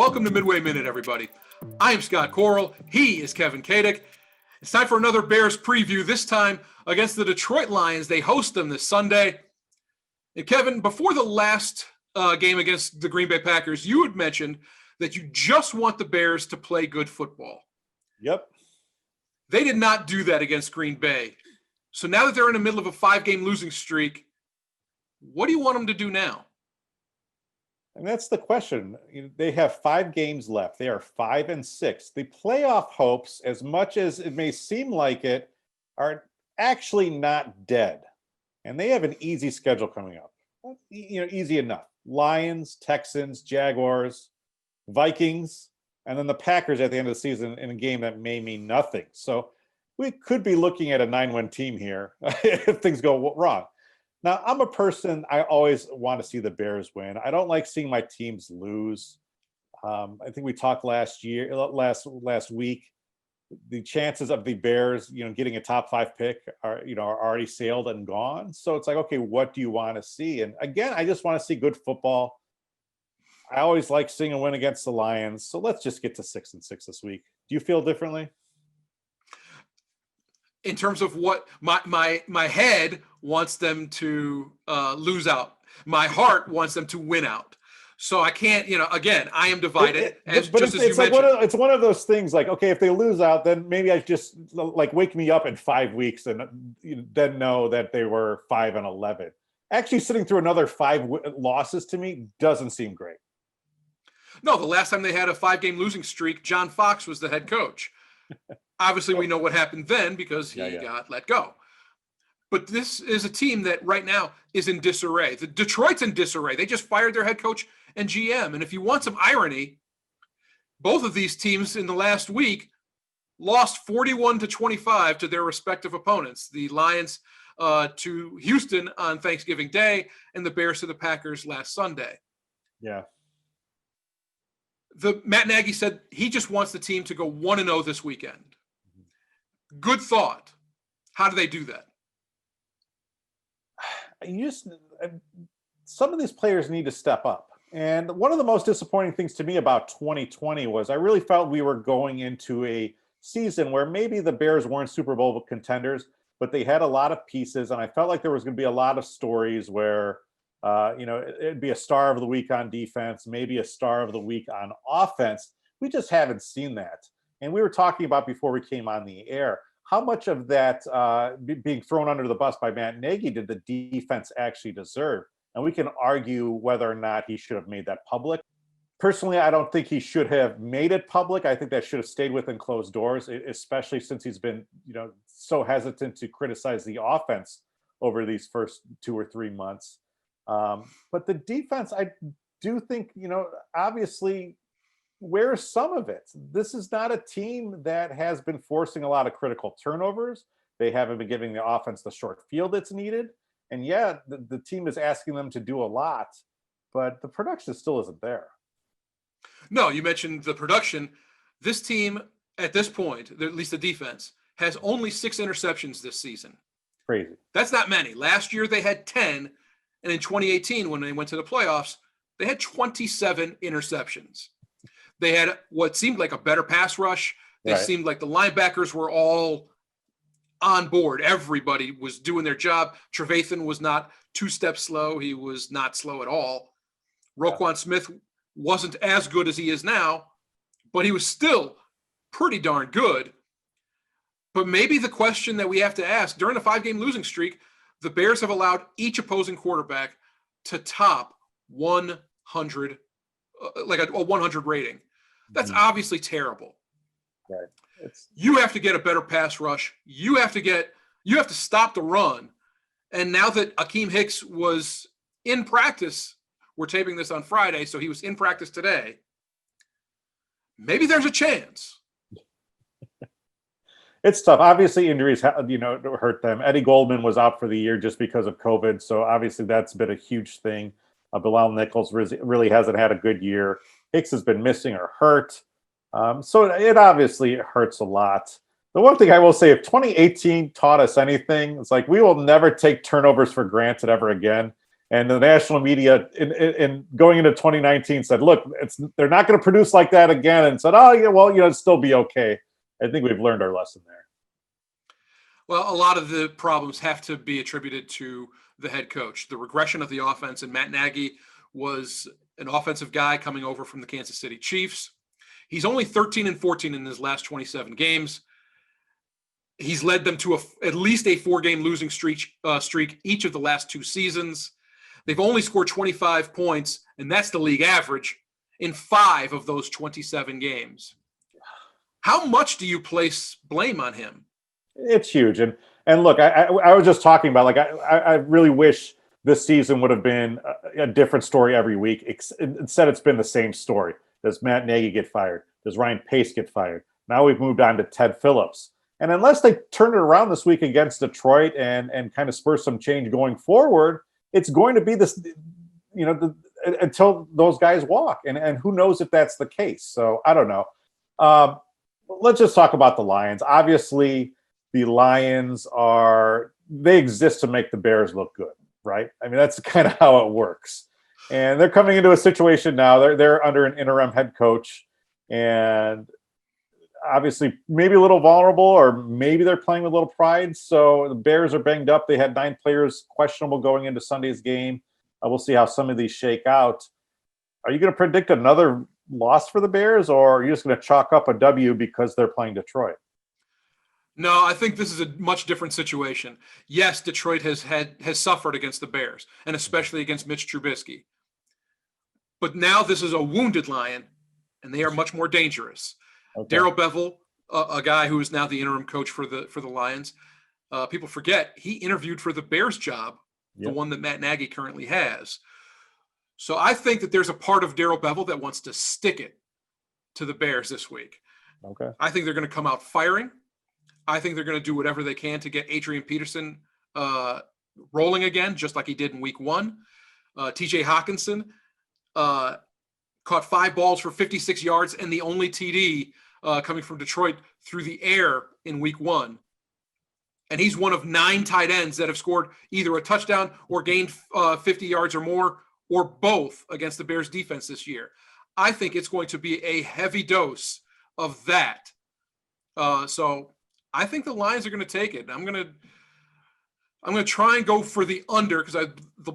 Welcome to Midway Minute, everybody. I am Scott Corral. He is Kevin Kadick. It's time for another Bears preview, this time against the Detroit Lions. They host them this Sunday. And Kevin, before the last game against the Green Bay Packers, you had mentioned that you just want the Bears to play good football. Yep. They did not do that against Green Bay. So now that they're in the middle of a 5-game losing streak, what do you want them to do now? And that's the question. They have 5 games left. They are 5-6. The playoff hopes, as much as it may seem like it, are actually not dead. And they have an easy schedule coming up. Easy enough. Lions, Texans, Jaguars, Vikings, and then the Packers at the end of the season in a game that may mean nothing. So we could be looking at a 9-win team here if things go wrong. Now, I'm a person, I always want to see the Bears win. I don't like seeing my teams lose. I think we talked last week. The chances of the Bears, getting a top 5 pick are already sailed and gone. So it's like, okay, what do you want to see? And again, I just want to see good football. I always like seeing a win against the Lions. So let's just get to 6-6 this week. Do you feel differently? In terms of what my head wants them to lose out. My heart wants them to win out. So I can't, again, I am divided. It's one of those things like, okay, if they lose out, then maybe I just wake me up in 5 weeks and then know that they were 5-11. Actually sitting through another 5 losses to me doesn't seem great. No, the last time they had a 5-game losing streak, John Fox was the head coach. Obviously, we know what happened then because he got let go. But this is a team that right now is in disarray. The Detroit's in disarray. They just fired their head coach and GM. And if you want some irony, both of these teams in the last week lost 41-25 to their respective opponents. The Lions to Houston on Thanksgiving Day and the Bears to the Packers last Sunday. Yeah. Matt Nagy said he just wants the team to go 1-0 this weekend. Good thought. How do they do that? Some of these players need to step up. And one of the most disappointing things to me about 2020 was I really felt we were going into a season where maybe the Bears weren't Super Bowl contenders, but they had a lot of pieces. And I felt like there was going to be a lot of stories where, it'd be a star of the week on defense, maybe a star of the week on offense. We just haven't seen that. And we were talking about before we came on the air, how much of that being thrown under the bus by Matt Nagy did the defense actually deserve? And we can argue whether or not he should have made that public. Personally, I don't think he should have made it public. I think that should have stayed within closed doors, especially since he's been, so hesitant to criticize the offense over these first 2 or 3 months. But the defense, I do think, obviously, where's some of it? This is not a team that has been forcing a lot of critical turnovers. They haven't been giving the offense the short field that's needed. And the team is asking them to do a lot, but the production still isn't there. No, you mentioned the production. This team, at this point, at least the defense, has only 6 interceptions this season. Crazy. That's not many. Last year they had 10, and in 2018, when they went to the playoffs, they had 27 interceptions. They had what seemed like a better pass rush. They seemed like the linebackers were all on board. Everybody was doing their job. Trevathan was not 2 steps slow. He was not slow at all. Roquan Smith wasn't as good as he is now, but he was still pretty darn good. But maybe the question that we have to ask, during a 5-game losing streak, the Bears have allowed each opposing quarterback to top 100, like a 100 rating. That's obviously terrible. Right. You have to get a better pass rush. You have to stop the run. And now that Akeem Hicks was in practice, we're taping this on Friday, so he was in practice today. Maybe there's a chance. It's tough. Obviously, injuries, hurt them. Eddie Goldman was out for the year just because of COVID, so obviously that's been a huge thing. Bilal Nichols really hasn't had a good year. Hicks has been missing or hurt. So it obviously hurts a lot. The one thing I will say, if 2018 taught us anything, it's like we will never take turnovers for granted ever again. And the national media in going into 2019 said, look, they're not going to produce like that again, and said, oh, yeah, well, it'll still be okay. I think we've learned our lesson there. Well, a lot of the problems have to be attributed to the head coach, the regression of the offense. And Matt Nagy was an offensive guy coming over from the Kansas City Chiefs. He's only 13-14 in his last 27 games. He's led them to at least a 4-game losing streak each of the last 2 seasons. They've only scored 25 points, and that's the league average, in 5 of those 27 games. How much do you place blame on him? It's huge. And look, I was just talking about, like, I really wish this season would have been a different story every week. Instead, it's been the same story. Does Matt Nagy get fired? Does Ryan Pace get fired? Now we've moved on to Ted Phillips. And unless they turn it around this week against Detroit and kind of spur some change going forward, it's going to be this, until those guys walk. And who knows if that's the case. So I don't know. Let's just talk about the Lions. Obviously, the Lions they exist to make the Bears look good, right? I mean, that's kind of how it works. And they're coming into a situation now. They're under an interim head coach, and obviously maybe a little vulnerable, or maybe they're playing with a little pride. So the Bears are banged up. They had 9 players questionable going into Sunday's game. We'll see how some of these shake out. Are you going to predict another loss for the Bears, or are you just going to chalk up a W because they're playing Detroit? No, I think this is a much different situation. Yes, Detroit has suffered against the Bears, and especially against Mitch Trubisky. But now this is a wounded Lion, and they are much more dangerous. Okay. Darrell Bevell, a guy who is now the interim coach for the Lions, people forget he interviewed for the Bears job, the one that Matt Nagy currently has. So I think that there's a part of Darrell Bevell that wants to stick it to the Bears this week. Okay. I think they're going to come out firing. I think they're going to do whatever they can to get Adrian Peterson rolling again, just like he did in week 1. TJ Hawkinson caught 5 balls for 56 yards and the only TD coming from Detroit through the air in week 1. And he's one of 9 tight ends that have scored either a touchdown or gained 50 yards or more, or both, against the Bears defense this year. I think it's going to be a heavy dose of that. So I think the Lions are going to take it. I'm going to try and go for the under, because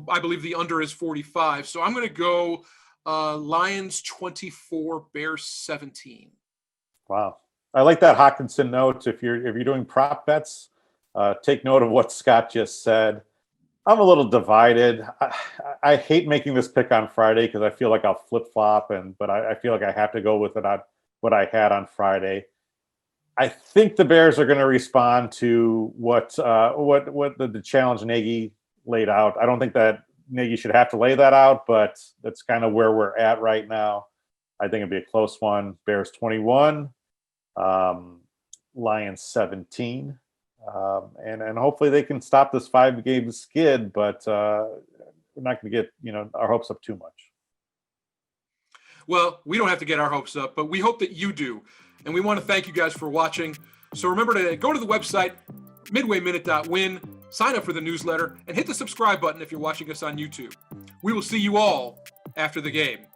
I believe the under is 45. So I'm going to go Lions 24, Bears 17. Wow, I like that Hawkinson note. If you're doing prop bets, take note of what Scott just said. I'm a little divided. I hate making this pick on Friday because I feel like I'll flip flop, but I feel like I have to go with it on what I had on Friday. I think the Bears are going to respond to what the challenge Nagy laid out. I don't think that Nagy should have to lay that out, but that's kind of where we're at right now. I think it'd be a close one. Bears 21, Lions 17, and hopefully they can stop this 5-game skid. But we're not going to get our hopes up too much. Well, we don't have to get our hopes up, but we hope that you do. And we want to thank you guys for watching. So remember to go to the website, midwayminute.win, sign up for the newsletter, and hit the subscribe button if you're watching us on YouTube. We will see you all after the game.